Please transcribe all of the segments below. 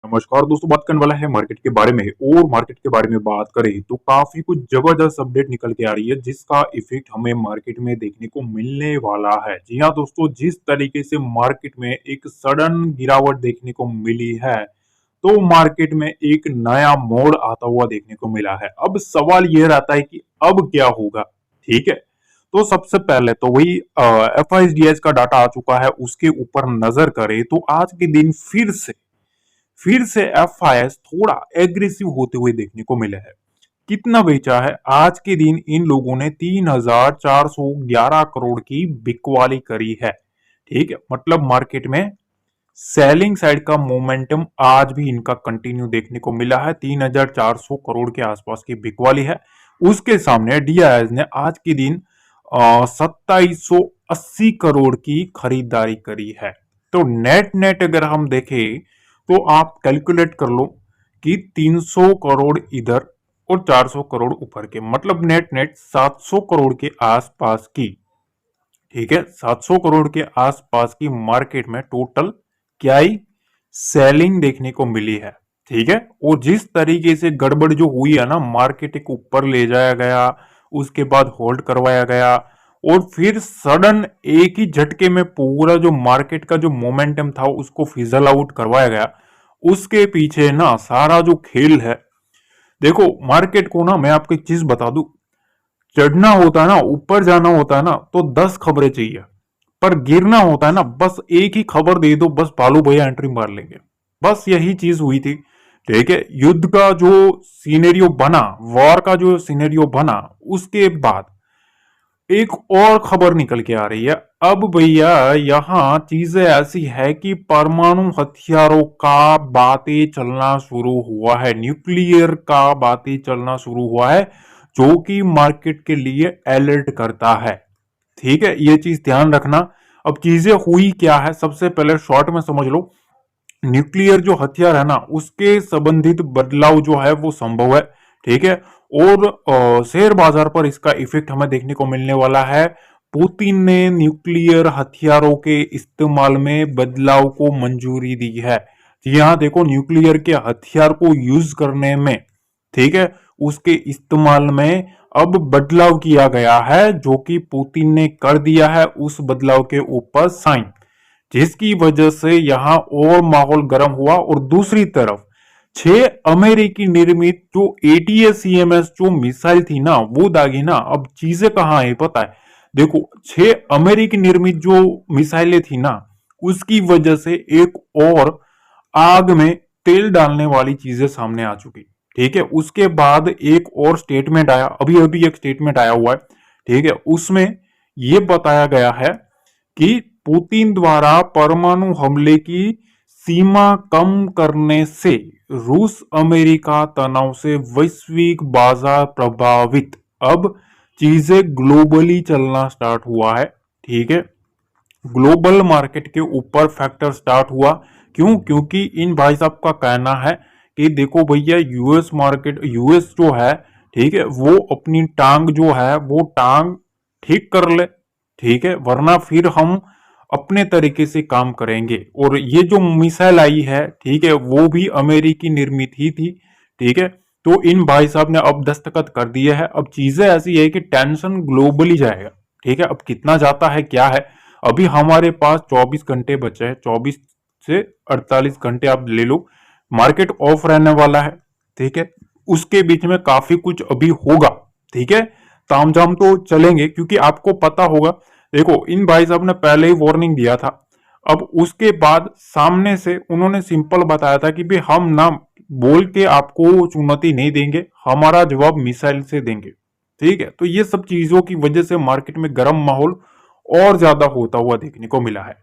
नमस्कार दोस्तों, बात करने वाला है मार्केट के बारे में। और मार्केट के बारे में बात करें तो काफी कुछ जबरदस्त अपडेट निकल के आ रही है जिसका इफेक्ट हमें मार्केट में देखने को मिलने वाला है। जी हाँ दोस्तों, जिस तरीके से मार्केट में एक सडन गिरावट देखने को मिली है तो मार्केट में एक नया मोड़ आता हुआ देखने को मिला है। अब सवाल यह रहता है कि अब क्या होगा। ठीक है, तो सबसे पहले तो वही FISDS का डाटा आ चुका है, उसके ऊपर नजर करें तो आज के दिन फिर से FIS थोड़ा एग्रेसिव होते हुए देखने को मिला है। कितना बेचा है आज के दिन इन लोगों ने? 3,411 करोड़ की बिकवाली करी है। ठीक है, मतलब मार्केट में सेलिंग साइड का मोमेंटम आज भी इनका कंटिन्यू देखने को मिला है। 3,400 करोड़ के आसपास की बिकवाली है। उसके सामने DIS ने आज के दिन 2780 करोड़ की खरीदारी करी है। तो नेट नेट अगर हम देखें तो आप कैलकुलेट कर लो कि 300 करोड़ इधर और 400 करोड़ ऊपर के, मतलब नेट नेट 700 करोड़ के आसपास की। ठीक है, 700 करोड़ के आसपास की मार्केट में टोटल क्या ही सेलिंग देखने को मिली है। ठीक है, और जिस तरीके से गड़बड़ जो हुई है ना, मार्केट को ऊपर ले जाया गया, उसके बाद होल्ड करवाया गया और फिर सडन एक ही झटके में पूरा जो मार्केट का जो मोमेंटम था उसको फिजल आउट करवाया गया। उसके पीछे ना सारा जो खेल है, देखो मार्केट को ना मैं आपको एक चीज बता दूं, चढ़ना होता है ना, ऊपर जाना होता है ना तो 10 खबरें चाहिए, पर गिरना होता है ना बस एक ही खबर दे दो, बस बालू भैया एंट्री मार लेंगे। बस यही चीज हुई थी। ठीक है, युद्ध का जो सिनेरियो बना, वॉर का जो सिनेरियो बना, उसके बाद एक और खबर निकल के आ रही है। अब भैया यहाँ चीजें ऐसी है कि परमाणु हथियारों का बातें चलना शुरू हुआ है, न्यूक्लियर का बातें चलना शुरू हुआ है, जो कि मार्केट के लिए अलर्ट करता है। ठीक है, ये चीज ध्यान रखना। अब चीजें हुई क्या है, सबसे पहले शॉर्ट में समझ लो। न्यूक्लियर जो हथियार है ना, उसके संबंधित बदलाव जो है वो संभव है। ठीक है, और शेयर बाजार पर इसका इफेक्ट हमें देखने को मिलने वाला है। पुतिन ने न्यूक्लियर हथियारों के इस्तेमाल में बदलाव को मंजूरी दी है। जी हाँ, देखो न्यूक्लियर के हथियार को यूज करने में, ठीक है, उसके इस्तेमाल में अब बदलाव किया गया है, जो कि पुतिन ने कर दिया है उस बदलाव के ऊपर साइन, जिसकी वजह से यहां और माहौल गर्म हुआ। और दूसरी तरफ 6 अमेरिकी निर्मित जो ATACMS जो मिसाइल थी ना, वो दागी ना। अब चीजें कहां है पता है, देखो 6 अमेरिकी निर्मित जो मिसाइलें थी ना, उसकी वजह से एक और आग में तेल डालने वाली चीजें सामने आ चुकी। ठीक है, उसके बाद एक और स्टेटमेंट आया, अभी अभी एक स्टेटमेंट आया हुआ है। ठीक है, उसमें यह बताया गया है कि पुतिन द्वारा परमाणु हमले की सीमा कम करने से रूस अमेरिका तनाव से वैश्विक बाजार प्रभावित। अब चीजें ग्लोबली चलना स्टार्ट हुआ है। ठीक है, ग्लोबल मार्केट के ऊपर फैक्टर स्टार्ट हुआ। क्यों? क्योंकि इन भाई साहब का कहना है कि देखो भैया, यूएस मार्केट, यूएस जो है, ठीक है, वो अपनी टांग जो है वो टांग ठीक कर ले। ठीक है, वरना फिर हम अपने तरीके से काम करेंगे। और ये जो मिसाइल आई है, ठीक है, वो भी अमेरिकी निर्मित ही थी। ठीक है, तो इन भाई साहब ने अब दस्तखत कर दिए है। अब चीजें ऐसी है कि टेंशन ग्लोबली जाएगा। ठीक है, अब कितना जाता है क्या है, अभी हमारे पास 24 घंटे बचे हैं, 24 से 48 घंटे आप ले लो, मार्केट ऑफ रहने वाला है। ठीक है, उसके बीच में काफी कुछ अभी होगा। ठीक है, तामझाम तो चलेंगे, क्योंकि आपको पता होगा, देखो इन भाई साहब ने पहले ही वार्निंग दिया था। अब उसके बाद सामने से उन्होंने सिंपल बताया था कि भाई हम ना बोल के आपको चुनौती नहीं देंगे, हमारा जवाब मिसाइल से देंगे। ठीक है, तो ये सब चीजों की वजह से मार्केट में गर्म माहौल और ज्यादा होता हुआ देखने को मिला है।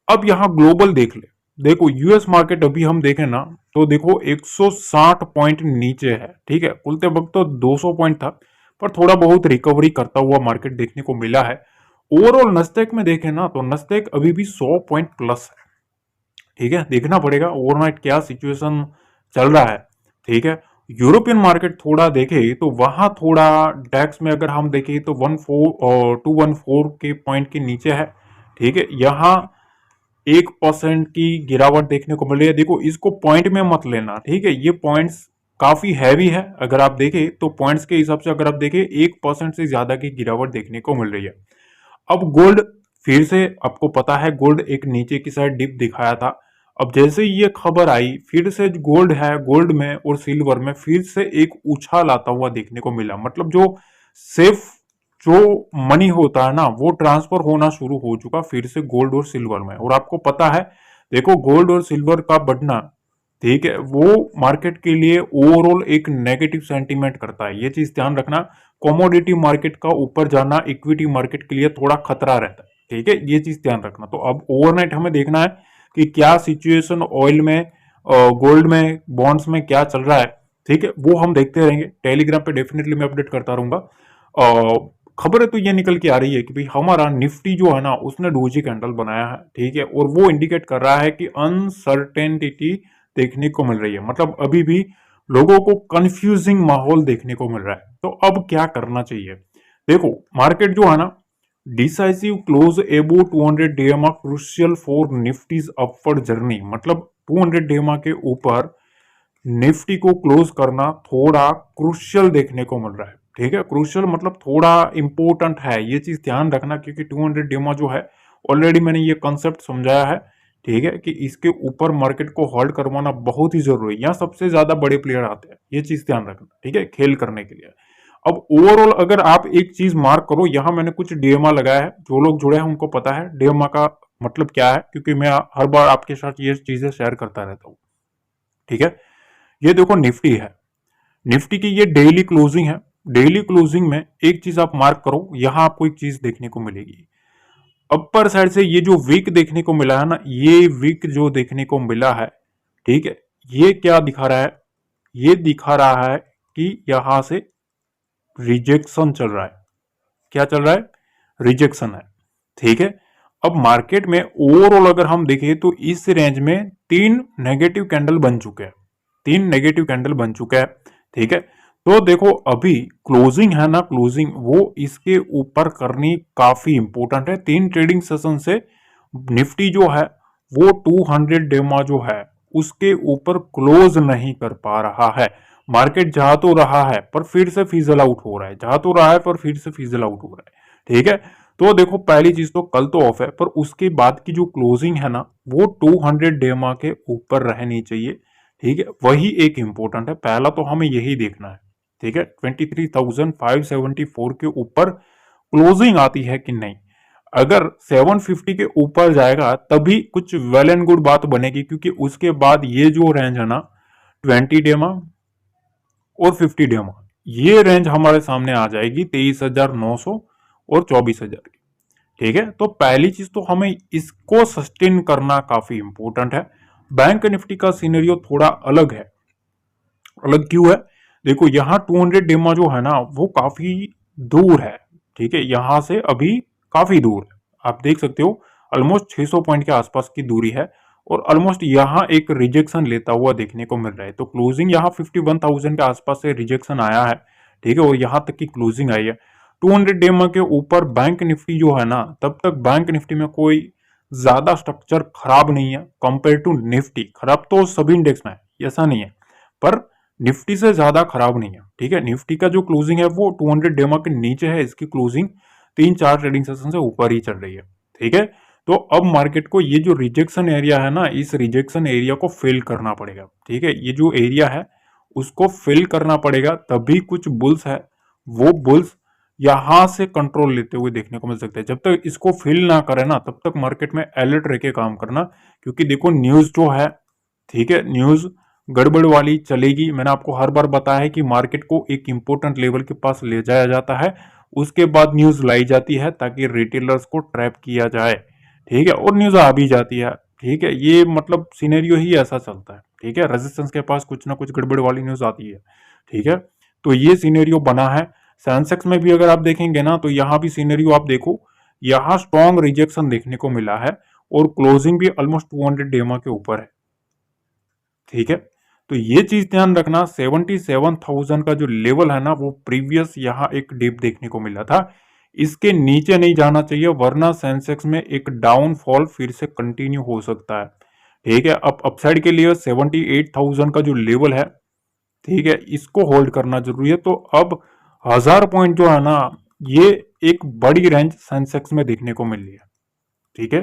अब यहां ग्लोबल देख ले, देखो यूएस मार्केट अभी हम देखें ना, तो देखो 160 पॉइंट नीचे है। ठीक है, खुलते वक्त तो 200 पॉइंट था, पर थोड़ा बहुत रिकवरी करता हुआ मार्केट देखने को मिला है। ओवरऑल नस्टेक में देखें ना, तो नस्टेक अभी भी 100 पॉइंट प्लस है। ठीक है, देखना पड़ेगा ओवरनाइट क्या सिचुएशन चल रहा है। ठीक है, यूरोपियन मार्केट थोड़ा देखे तो वहां थोड़ा डैक्स में अगर हम देखें तो 14 और 214 के पॉइंट के नीचे है। ठीक है, यहाँ 1% की गिरावट देखने को मिल रही है। देखो इसको पॉइंट में मत लेना, ठीक है, ये पॉइंट्स काफी हैवी है। अगर आप देखें तो पॉइंट्स के हिसाब से अगर आप देखें 1% से ज्यादा की गिरावट देखने को मिल रही है। अब गोल्ड फिर से, आपको पता है गोल्ड एक नीचे की साइड डिप दिखाया था। अब जैसे ही ये खबर आई फिर से गोल्ड है, गोल्ड में और सिल्वर में फिर से एक उछाल आता हुआ देखने को मिला। मतलब जो सेफ जो मनी होता है ना वो ट्रांसफर होना शुरू हो चुका फिर से गोल्ड और सिल्वर में। और आपको पता है देखो गोल्ड और सिल्वर का बढ़ना, ठीक है, वो मार्केट के लिए ओवरऑल एक नेगेटिव सेंटीमेंट करता है। ये चीज ध्यान रखना, कमोडिटी मार्केट का ऊपर जाना इक्विटी मार्केट के लिए थोड़ा खतरा रहता है, ठीक है, ये चीज ध्यान रखना। तो अब ओवरनाइट हमें देखना है कि क्या सिचुएशन ऑयल में, गोल्ड में, बॉन्ड्स में क्या चल रहा है, ठीक है, वो हम देखते रहेंगे। टेलीग्राम पे डेफिनेटली मैं अपडेट करता रहूंगा। खबर तो ये निकल के आ रही है कि भाई हमारा निफ्टी जो है ना उसने डोजी कैंडल बनाया है, ठीक है, और वो इंडिकेट कर रहा है कि अनसर्टेनिटी देखने को मिल रही है। मतलब अभी भी लोगों को कंफ्यूजिंग माहौल देखने को मिल रहा है। तो अब क्या करना चाहिए? देखो मार्केट जो है ना, डिसाइसिव क्लोज एबो 200 डीएमआ क्रुशियल फॉर निफ्टीज अपवर्ड जर्नी। मतलब 200 डीएमआ के ऊपर निफ्टी को क्लोज करना थोड़ा क्रुशियल देखने को मिल रहा है, ठीक है। क्रुशियल मतलब थोड़ा इंपॉर्टेंट है, ये चीज ध्यान रखना, क्योंकि 200 डेमा जो है ऑलरेडी मैंने ये कॉन्सेप्ट समझाया है, ठीक है, कि इसके ऊपर मार्केट को होल्ड करवाना बहुत ही जरूरी है। यहाँ सबसे ज्यादा बड़े प्लेयर आते हैं, ये चीज ध्यान रखना, ठीक है, खेल करने के लिए। अब ओवरऑल अगर आप एक चीज मार्क करो, यहाँ मैंने कुछ डीएमआ लगाया है, जो लोग जुड़े हैं उनको पता है डीएमआ का मतलब क्या है, क्योंकि मैं हर बार आपके साथ ये चीजें शेयर करता रहता हूँ, ठीक है। ये देखो निफ्टी है, निफ्टी की ये डेली क्लोजिंग है। डेली क्लोजिंग में एक चीज आप मार्क करो, यहां आपको एक चीज देखने को मिलेगी, अपर साइड से ये जो वीक देखने को मिला है ना, ये वीक जो देखने को मिला है, ठीक है, ये क्या दिखा रहा है? ये दिखा रहा है कि यहां से रिजेक्शन चल रहा है। क्या चल रहा है? रिजेक्शन है, ठीक है। अब मार्केट में ओवरऑल अगर हम देखें तो इस रेंज में 3 नेगेटिव कैंडल बन चुके हैं, 3 नेगेटिव कैंडल बन चुका है, ठीक है। तो देखो अभी क्लोजिंग है ना, क्लोजिंग वो इसके ऊपर करनी काफी इंपॉर्टेंट है। 3 ट्रेडिंग सेशन से निफ्टी जो है वो 200 डेमा जो है उसके ऊपर क्लोज नहीं कर पा रहा है। मार्केट जा तो रहा है पर फिर से फिजल आउट हो रहा है, जा तो रहा है पर फिर से फिजल आउट हो रहा है, ठीक है। तो देखो पहली चीज तो कल तो ऑफ है, पर उसके बाद की जो क्लोजिंग है ना वो 200 डेमा के ऊपर रहनी चाहिए, ठीक है, वही एक इंपॉर्टेंट है। पहला तो हमें यही देखना है, ठीक है, 23,574 के ऊपर क्लोजिंग आती है कि नहीं। अगर 750 के ऊपर जाएगा तभी कुछ वेल एंड गुड बात बनेगी, क्योंकि उसके बाद ये जो रेंज है ना 20 डेमा और 50 डेमा, ये रेंज हमारे सामने आ जाएगी 23,900 और 24,000 की, ठीक है। तो पहली चीज तो हमें इसको सस्टेन करना काफी इंपॉर्टेंट है। बैंक निफ्टी का सीनेरियो थोड़ा अलग है। अलग क्यों है? देखो यहाँ 200 डेमा जो है ना वो काफी दूर है, ठीक है, यहां से अभी काफी दूर है। आप देख सकते हो ऑलमोस्ट 600 पॉइंट के आसपास की दूरी है, और ऑलमोस्ट यहाँ एक रिजेक्शन लेता हुआ देखने को मिल रहा है। तो क्लोजिंग यहाँ 51,000 के आसपास से रिजेक्शन आया है, ठीक है, और यहाँ तक की क्लोजिंग आई है। 200 डेमा के ऊपर बैंक निफ्टी जो है ना, तब तक बैंक निफ्टी में कोई ज्यादा स्ट्रक्चर खराब नहीं है कंपेयर टू निफ्टी। खराब तो सभी इंडेक्स में है, ऐसा नहीं है, पर निफ्टी से ज्यादा खराब नहीं है, ठीक है। निफ्टी का जो क्लोजिंग है वो 200 डेमा के नीचे है, इसकी क्लोजिंग 3-4 ट्रेडिंग सेशन से ऊपर ही चल रही है, ठीक है। तो अब मार्केट को ये जो रिजेक्शन एरिया है ना, इस रिजेक्शन एरिया को फिल करना पड़ेगा, ठीक है, ये जो एरिया है उसको फिल करना पड़ेगा, तभी कुछ बुल्स है वो बुल्स यहां से कंट्रोल लेते हुए देखने को मिल सकते हैं। जब तक इसको फिल ना करे ना तब तक मार्केट में अलर्ट रह के काम करना, क्योंकि देखो न्यूज जो है, ठीक है, न्यूज गड़बड़ वाली चलेगी। मैंने आपको हर बार बताया है कि मार्केट को एक इंपॉर्टेंट लेवल के पास ले जाया जाता है, उसके बाद न्यूज लाई जाती है ताकि रिटेलर्स को ट्रैप किया जाए, ठीक है, और न्यूज आ भी जाती है, ठीक है। ये मतलब सिनेरियो ही ऐसा चलता है, ठीक है, रेजिस्टेंस के पास कुछ ना कुछ गड़बड़ वाली न्यूज आती है, ठीक है। तो ये सिनेरियो बना है। सेंसेक्स में भी अगर आप देखेंगे ना तो यहाँ भी सिनेरियो आप देखो, यहाँ स्ट्रॉन्ग रिजेक्शन देखने को मिला है और क्लोजिंग भी ऑलमोस्ट 200 डेमा के ऊपर है, ठीक है। तो ये चीज ध्यान रखना, 77,000 का जो लेवल है ना वो प्रीवियस यहाँ एक डिप देखने को मिला था, इसके नीचे नहीं जाना चाहिए, वरना सेंसेक्स में एक डाउनफॉल फिर से कंटिन्यू हो सकता है। ठीक है, अब अपसाइड के लिए 78,000 का जो लेवल है, ठीक है, इसको होल्ड करना जरूरी है। तो अब 1000 पॉइंट जो है ना, ये एक बड़ी रेंज सेंसेक्स में देखने को मिल रही है। ठीक है,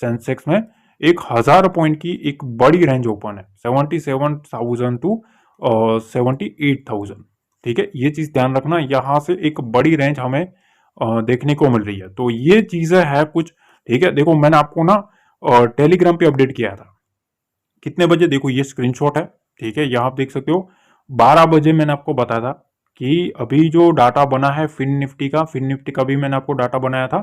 सेंसेक्स में एक 1000 पॉइंट की एक बड़ी रेंज ओपन है, 77,000 टू 78,000। ठीक है, ये चीज ध्यान रखना, यहां से एक बड़ी रेंज हमें देखने को मिल रही है। तो ये चीजें है कुछ। ठीक है, देखो मैंने आपको ना टेलीग्राम पे अपडेट किया था, कितने बजे, देखो ये स्क्रीनशॉट है। ठीक है, यहां आप देख सकते हो 12 बजे मैंने आपको बताया था कि अभी जो डाटा बना है फिन निफ्टी का भी मैंने आपको डाटा बनाया था,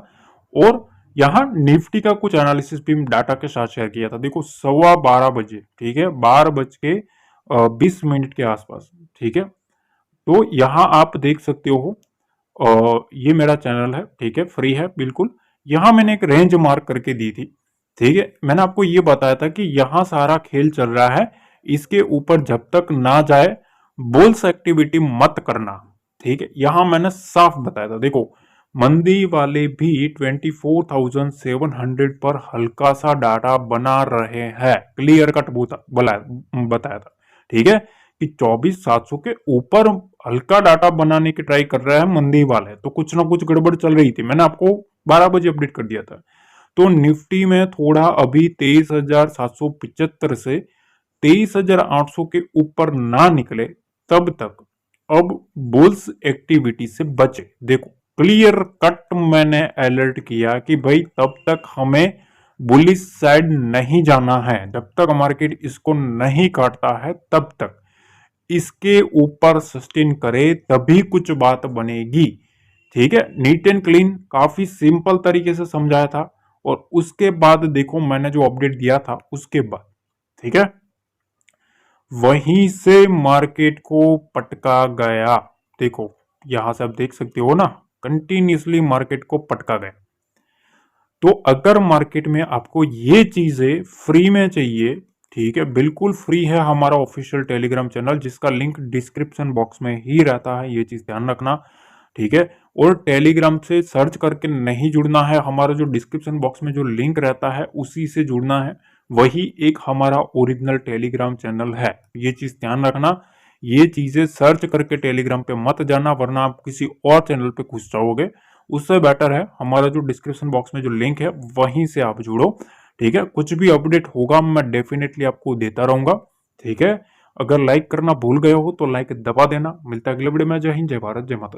और यहाँ निफ्टी का कुछ एनालिसिस भी डाटा के साथ शेयर किया था। देखो 12:15 बजे, ठीक है, 12:20 के आसपास। ठीक है, तो यहाँ आप देख सकते हो, ये मेरा चैनल है, ठीक है, फ्री है बिल्कुल। यहाँ मैंने एक रेंज मार्क करके दी थी। ठीक है, मैंने आपको ये बताया था कि यहाँ सारा खेल चल रहा है, इसके ऊपर जब तक ना जाए बुल्स एक्टिविटी मत करना। ठीक है, यहां मैंने साफ बताया था। देखो मंदी वाले भी 24,700 पर हल्का सा डाटा बना रहे हैं, क्लियर कट बताया था। ठीक है, कि 24,700 के ऊपर हल्का डाटा बनाने की ट्राई कर रहा है मंदी वाले, तो कुछ ना कुछ गड़बड़ चल रही थी। मैंने आपको 12 बजे अपडेट कर दिया था। तो निफ्टी में थोड़ा अभी 23,775 से 23,800 के ऊपर ना निकले तब तक अब बुल्स एक्टिविटी से बचे। देखो क्लियर कट मैंने अलर्ट किया कि भाई तब तक हमें बुलिश साइड नहीं जाना है, जब तक मार्केट इसको नहीं काटता है तब तक इसके ऊपर सस्टेन करे तभी कुछ बात बनेगी। ठीक है, नीट एंड क्लीन काफी सिंपल तरीके से समझाया था, और उसके बाद देखो मैंने जो अपडेट दिया था उसके बाद, ठीक है, वहीं से मार्केट को पटका गया। देखो यहां से आप देख सकते हो ना, कंटिन्यूसली मार्केट को पटका गया। तो अगर मार्केट में आपको ये चीजें फ्री में चाहिए, ठीक है, बिल्कुल फ्री है हमारा ऑफिशियल टेलीग्राम चैनल, जिसका लिंक डिस्क्रिप्शन बॉक्स में ही रहता है, ये चीज ध्यान रखना। ठीक है, और टेलीग्राम से सर्च करके नहीं जुड़ना है, हमारा जो डिस्क्रिप्शन बॉक्स में जो लिंक रहता है उसी से जुड़ना है, वही एक हमारा ओरिजिनल टेलीग्राम चैनल है। ये चीज ध्यान रखना, ये चीजें सर्च करके टेलीग्राम पे मत जाना, वरना आप किसी और चैनल पे घुस जाओगे। उससे बेटर है हमारा जो डिस्क्रिप्शन बॉक्स में जो लिंक है वहीं से आप जुड़ो। ठीक है, कुछ भी अपडेट होगा मैं डेफिनेटली आपको देता रहूंगा। ठीक है, अगर लाइक करना भूल गए हो तो लाइक दबा देना। मिलता है अगले वीडियो में। जय हिंद, जय भारत, जय माता।